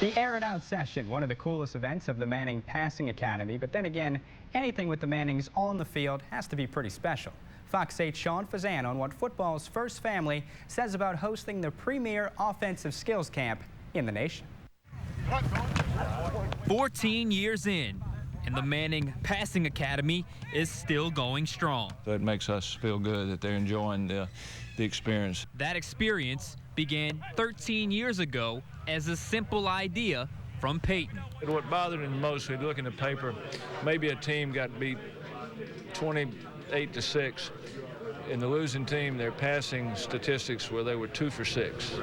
The Air It Out session, one of the coolest events of the Manning Passing Academy, but then again, anything with the Mannings on the field has to be pretty special. Fox 8's Sean Fazan on what football's first family says about hosting the premier offensive skills camp in the nation. 14 years in, and the Manning Passing Academy is still going strong. So it makes us feel good that they're enjoying the experience. That experience began 13 years ago as a simple idea from Peyton. What bothered him most, we look in the paper, maybe a team got beat 28-6. In the losing team, their passing statistics were they were 2 for 6,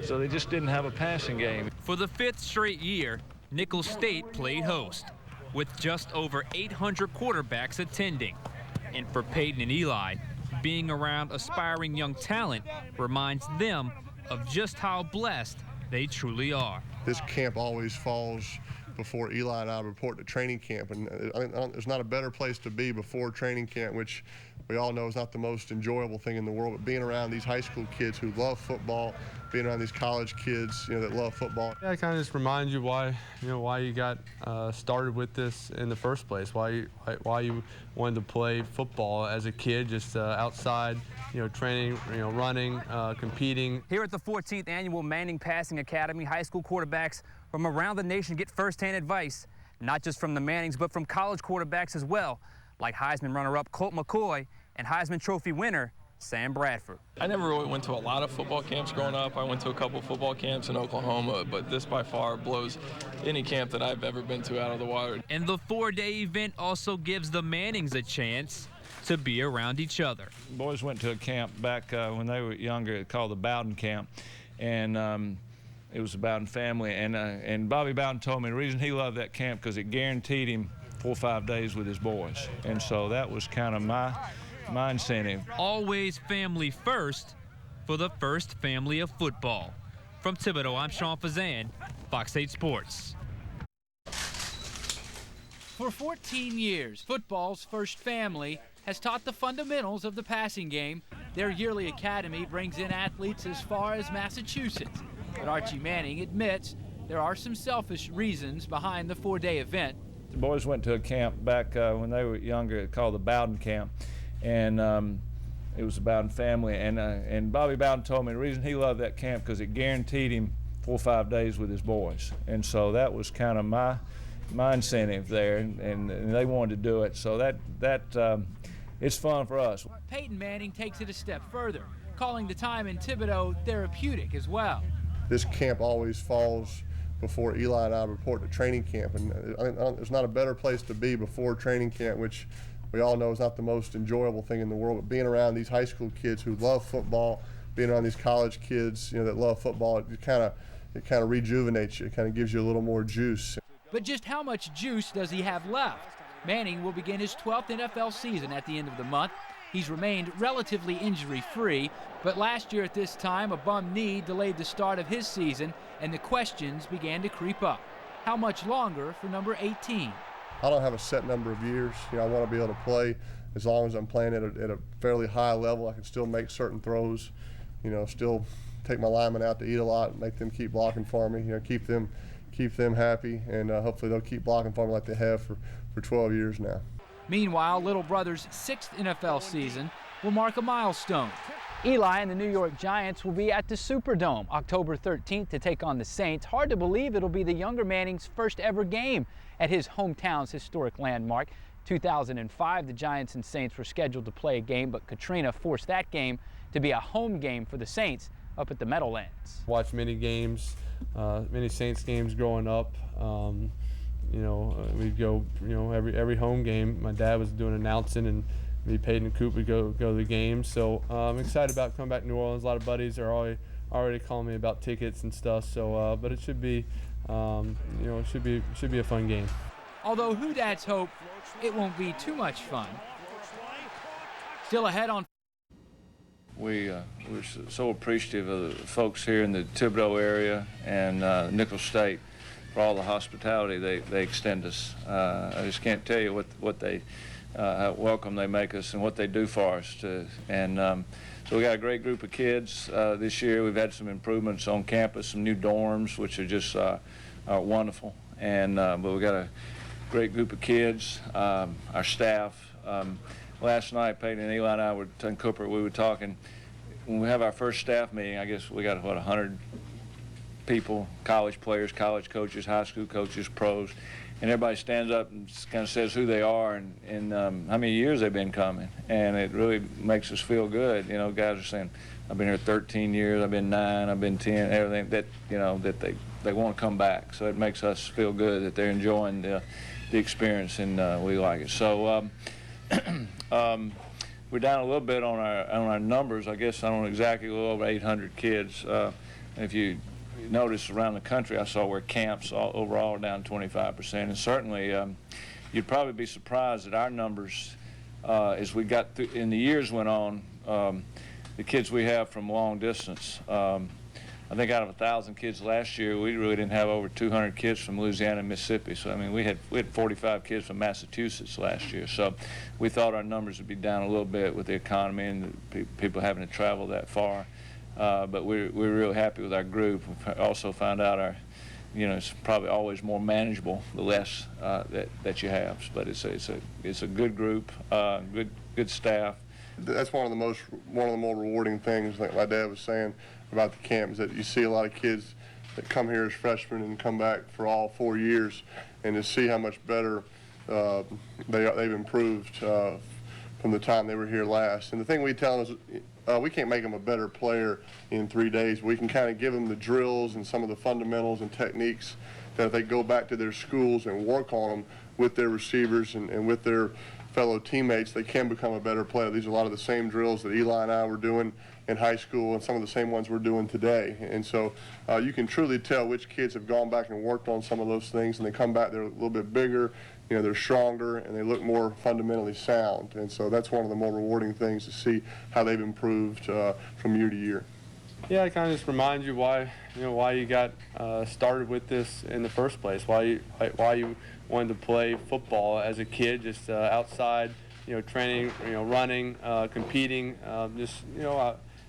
so they just didn't have a passing game. For the 5th straight year, Nicholls State played host, with just over 800 quarterbacks attending. And for Peyton and Eli, being around aspiring young talent reminds them of just how blessed they truly are. This camp always falls before Eli and I report to training camp, and there's not a better place to be before training camp, which we all know is not the most enjoyable thing in the world, but being around these high school kids who love football, being around these college kids, that love football. Yeah, it kind of just reminds you why you got started with this in the first place, why you wanted to play football as a kid, just outside, training, running, competing. Here at the 14th annual Manning Passing Academy, high school quarterbacks from around the nation get firsthand advice, not just from the Mannings, but from college quarterbacks as well, like Heisman runner-up Colt McCoy and Heisman Trophy winner Sam Bradford. I never really went to a lot of football camps growing up. I went to a couple football camps in Oklahoma, but this by far blows any camp that I've ever been to out of the water. And the 4-day event also gives the Mannings a chance to be around each other. Boys went to a camp back when they were younger called the Bowden Camp, and it was a Bowden family. And Bobby Bowden told me the reason he loved that camp because it guaranteed him 4 or 5 days with his boys. And so that was kind of my incentive. Always family first for the first family of football. From Thibodaux, I'm Sean Fazan, Fox 8 Sports. For 14 years, football's first family has taught the fundamentals of the passing game. Their yearly academy brings in athletes as far as Massachusetts. But Archie Manning admits there are some selfish reasons behind the 4-day event. The boys went to a camp back when they were younger called the Bowden Camp, and it was a Bowden family. And Bobby Bowden told me the reason he loved that camp because it guaranteed him 4 or 5 days with his boys. And so that was kind of my incentive there, and they wanted to do it. So that it's fun for us. Peyton Manning takes it a step further, calling the time in Thibodaux therapeutic as well. This camp always falls before Eli and I report to training camp, and there's not a better place to be before training camp, which we all know is not the most enjoyable thing in the world, but being around these high school kids who love football, being around these college kids that love football, it kind of rejuvenates you. It kind of gives you a little more juice. But just how much juice does he have left? Manning will begin his 12th NFL season at the end of the month. He's remained relatively injury-free, but last year at this time, a bum knee delayed the start of his season, and the questions began to creep up. How much longer for number 18? I don't have a set number of years. I want to be able to play as long as I'm playing at a fairly high level. I can still make certain throws, still take my linemen out to eat a lot and make them keep blocking for me, keep them happy, and hopefully they'll keep blocking for me like they have for 12 years now. Meanwhile, little brother's 6th NFL season will mark a milestone. Eli and the New York Giants will be at the Superdome October 13th to take on the Saints. Hard to believe it'll be the younger Manning's first ever game at his hometown's historic landmark. 2005, the Giants and Saints were scheduled to play a game, but Katrina forced that game to be a home game for the Saints up at the Meadowlands. Watched many games, many Saints games growing up. We'd go, every home game. My dad was doing announcing, and me, Peyton, and Coop would go to the games. So I'm excited about coming back to New Orleans. A lot of buddies are already calling me about tickets and stuff. So, but it should be, it should be a fun game. Although Who Dads hope it won't be too much fun. Still ahead on. We're so appreciative of the folks here in the Thibodaux area and Nicholls State for all the hospitality they extend us. I just can't tell you what they how welcome they make us and what they do for us. So we got a great group of kids this year. We've had some improvements on campus, some new dorms, which are just wonderful. But we got a great group of kids. Our staff. Last night, Peyton and Eli and I were in Cooper. We were talking. When we have our first staff meeting, I guess we got 100 people, college players, college coaches, high school coaches, pros, and everybody stands up and kind of says who they are and how many years they've been coming, and it really makes us feel good. You know, guys are saying, "I've been here 13 years, I've been 9, I've been 10," everything that that they want to come back. So it makes us feel good that they're enjoying the experience, and we like it. So. We're down a little bit on our numbers. I guess I don't know exactly, a little over 800 kids. If you notice around the country, I saw where camps overall are down 25%. And certainly, you'd probably be surprised at our numbers as we got through, in the years went on, the kids we have from long distance. I think out of 1,000 kids last year, we really didn't have over 200 kids from Louisiana and Mississippi. So I mean, we had 45 kids from Massachusetts last year. So we thought our numbers would be down a little bit with the economy and the people having to travel that far. But we're really happy with our group. We also found out it's probably always more manageable the less that you have. But it's a good group, good staff. That's one of the more rewarding things, like my dad was saying about the camp, is that you see a lot of kids that come here as freshmen and come back for all 4 years, and to see how much better they've improved from the time they were here last. And the thing we tell them is we can't make them a better player in 3 days. We can kind of give them the drills and some of the fundamentals and techniques that if they go back to their schools and work on them with their receivers and with their fellow teammates, they can become a better player. These are a lot of the same drills that Eli and I were doing in high school and some of the same ones we're doing today. And so you can truly tell which kids have gone back and worked on some of those things, and they come back, they're a little bit bigger, they're stronger, and they look more fundamentally sound. And so that's one of the more rewarding things, to see how they've improved from year to year. Yeah, it kind of just reminds you why you got started with this in the first place. Why you wanted to play football as a kid, just outside, training, running, competing.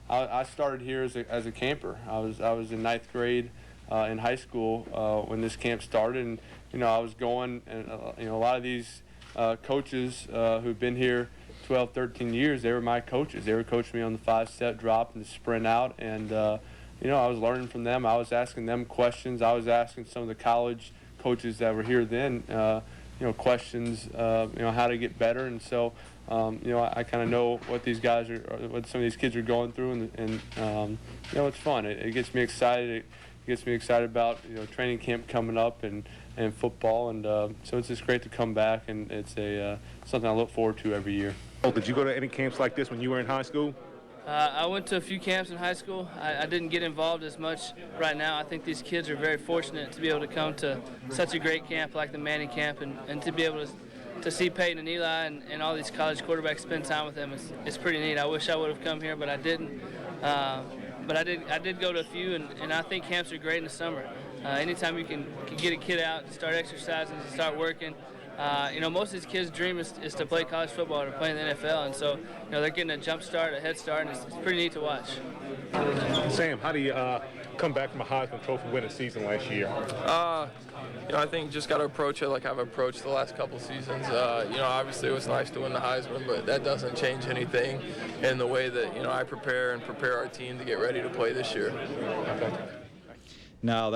I started here as a camper. I was in 9th grade in high school when this camp started, and I was going, and a lot of these coaches who've been here 12, 13 years, they were my coaches. They were coaching me on the 5-step drop and the sprint out, and I was learning from them. I was asking them questions. I was asking some of the college coaches that were here then, questions, how to get better. And so, I kind of know what these guys what some of these kids are going through, and it's fun. It gets me excited. It gets me excited about training camp coming up and football, and so it's just great to come back, and it's something I look forward to every year. Did you go to any camps like this when you were in high school? I went to a few camps in high school. I didn't get involved as much right now. I think these kids are very fortunate to be able to come to such a great camp like the Manning camp, and to be able to see Peyton and Eli and all these college quarterbacks spend time with them. It's pretty neat. I wish I would have come here, but I didn't. But I did go to a few, and I think camps are great in the summer. Anytime you can get a kid out, start exercising, start working. Most of these kids' dream is to play college football or to play in the NFL, and so they're getting a jump start, a head start, and it's pretty neat to watch. Sam, how do you come back from a Heisman Trophy winning season last year? I think just got to approach it like I've approached the last couple seasons. Obviously it was nice to win the Heisman, but that doesn't change anything in the way that I prepare our team to get ready to play this year. Now that